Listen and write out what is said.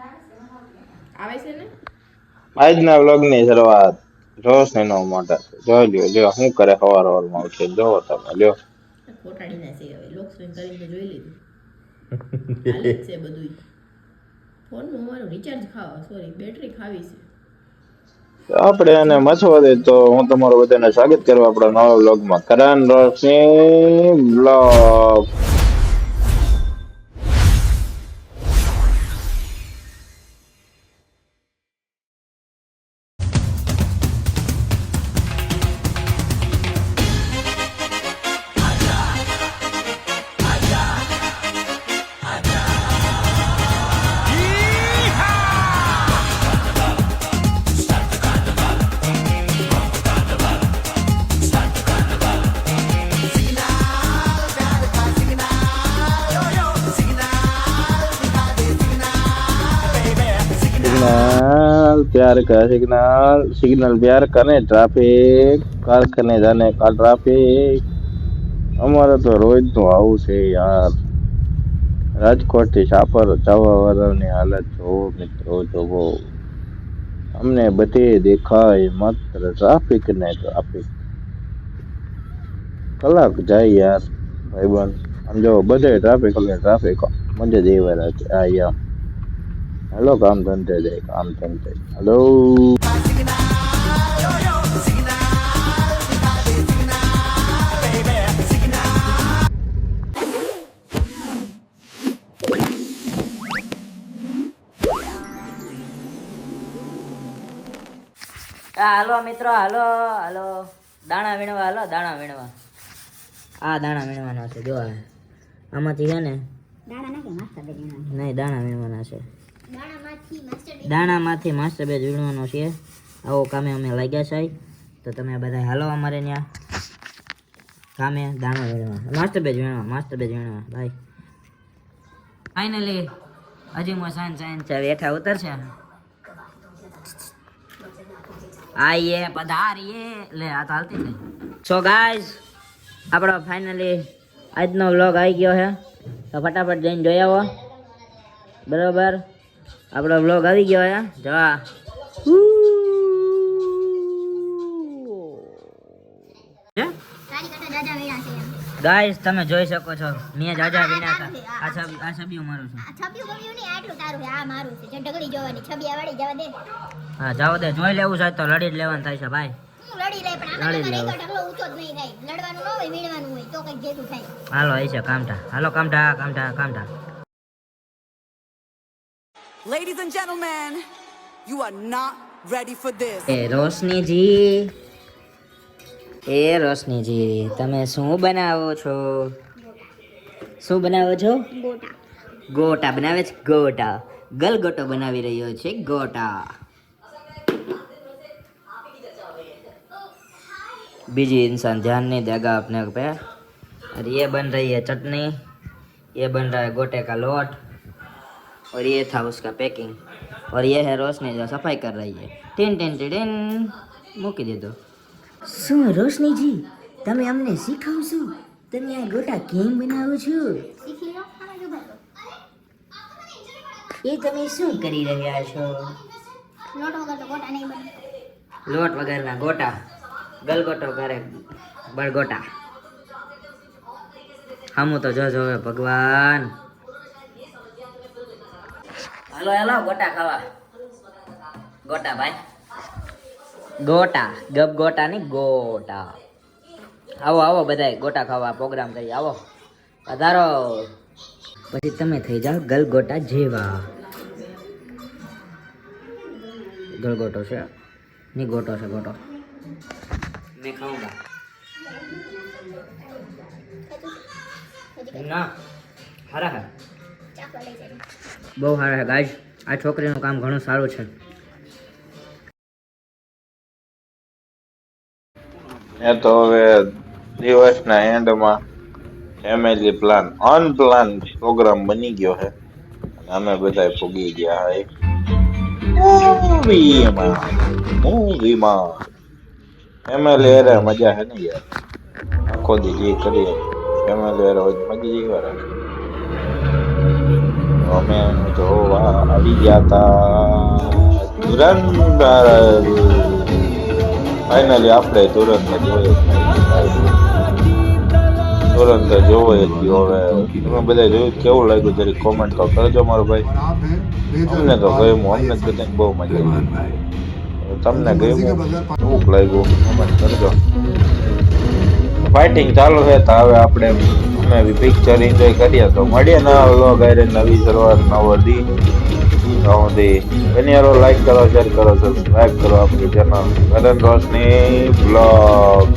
આવે છે ને આજના વ્લોગની શરૂઆત રોશનીનો મોઢા જોઈ લ્યો લ્યો શું કરે સવારમાં ઉઠી જોવો તમે લ્યો. ફોટાડી ના છે હવે લોક સ્ક્રીન કરીને તો જોઈ લીધું. હાલે જ છે બધું. ફોનનું અમારું રિચાર્જ ખાવા સોરી બેટરી ખાવી છે. આપણે એને મથવા દે તો હું તમારું બધાને સ્વાગત કરવા આપણા નવા વ્લોગમાં કરણ રોશની વ્લોગ. सिग्नल प्यार का सिग्नल सिग्नल प्यार करने ट्रैफिक कारखाने जाने का ट्रैफिक અમારે તો રોજ નું આવું છે યાર. રાજકોટ થી સાપર જવા વાળાની હાલત જોવો મિત્રો જોવો. અમને બધે દેખાય માત્ર ટ્રાફિક ને ટ્રાફિક. કલાક જાય યાર ભાઈબંધ. આમ જો બધે ટ્રાફિક એટલે ટ્રાફિક મજા જ એવા રાખે આ યાર. हेलो काम धंधे दे काम धंधे हेलो હાલો મિત્રો હાલો હાલો દાણા વીણવા હાલો દાણા વીણવા આ દાણા વીણવાના છે જો આમાંથી છે ને નહીં દાણા વીણવાના છે દાણામાંથી માસ્ટર બેજ વીણવાનો છે. આવો કામે અમે લાગ્યા છે તો તમે બધા હાલો અમારે ત્યાં કામે દાણા વીણવા માસ્ટર બેજ વીણવા ભાઈ. ફાઇનલી હજી મો સાંજ બેઠા ઉતરશે આઈએ પધારીએ લે આ તો હાલતી નહીં. સો ગાઈઝ આપણો ફાઇનલી આજનો વ્લોગ આવી ગયો છે તો ફટાફટ જઈને જોઈ આવો બરોબર. આપણો વ્લોગ આવી ગયો છે જવા ગાઈસ તમે જોઈ શકો છો મેં જાજા વીણા હતા. આ છબીઓ મારું છું. આ છબીઓ ગમ્યું નહીં આટલું તારું છે આ મારું છે જે ઢગલી જોવાની છબી આવડી જવા દે. હા જાવ દે જોઈ લેવું છે તો લડી જ લેવાનું થાય છે ભાઈ. હું લડી લે પણ આમાં મારી ઢગલો ઊંચો જ નહીં થાય. લડવાનું ન હોય વીણવાનું હોય તો કઈ જેતું થાય. હાલો આઈ છે કામઠા હાલો કામઠા. Ladies and gentlemen, you are not ready for this. રોશનીજી તમે શું બનાવો છો? ગોટા બનાવે છે ગોટા. ગલગોટો બનાવી રહ્યો છે ગોટા. बीजी इंसान ध्यान नहीं देगा अपने पे. और ये बन रही है चटनी, ये बन रहा है गोटे का लोट और ये था उसका पैकिंग और ये है रोशनी जो सफाई कर रही है. ટીન ટીન ટીન મૂકી દીધો. શું રોશનીજી તમે અમને શીખવશો તમે આ ગોટા કેમ બનાવો છો? એ તમે શું કરી રહ્યા છો? લોટ વગરના ગોટા ગલગોટો કરે બળગોટા. હમું તો જો હવે ભગવાન. હાલો હાલો ગોટા ખાવા. ગોટા ભાઈ ગોટા ગબ ગોટા ની ગોટા. આવો આવો બધાય ગોટા ખાવા પ્રોગ્રામ કરી આવો પધારો. પછી તમે થઈ જાઓ ગલગોટા જેવા. ગલગોટો છે ની ગોટો છે ગોટો. मैं खाऊंगा ना. हारा है બહુ સારા છે ગાઈઝ. આ છોકરીનું કામ ઘણું સારું છે. એ તો હવે દિવસના એન્ડમાં ફેમિલી પ્લાન અનપ્લાન પ્રોગ્રામ બની ગયો છે. અમે બધા ભૂગી ગયા હે મૂવીમાં. ફેમિલી અરે મજા હે ને યાર. આખો દી જે કરીએ ફેમિલી અરે મજા જ વાર. અમે જોવા આવી ગયા હતા ધુરંધર. ફાઇનલી આપણે ધુરંધર જોઈએ. ધુરંધર જોવો જ હવે તમે બધા જોયું કેવું લાગ્યું જરી કોમેન્ટ તો કરજો મારો ભાઈ. અમને તો ગમ્યું, અમને બધાને બહુ મજા આવી. તમને ગમ્યું કેવું લાગ્યું કોમેન્ટ કરજો. ફાઇટિંગ ચાલુ છે તો હવે આપણે અમે પિક્ચર એન્જોય કરીએ તો મળીએ નવા વ્લોગ આરે નવી શરૂઆત નવો દી. બન્યા રહો, લાઈક કરો, શેર કરો, સબસ્ક્રાઈબ કરો આપણી ચેનલ કરણ રોશની બ્લોગ.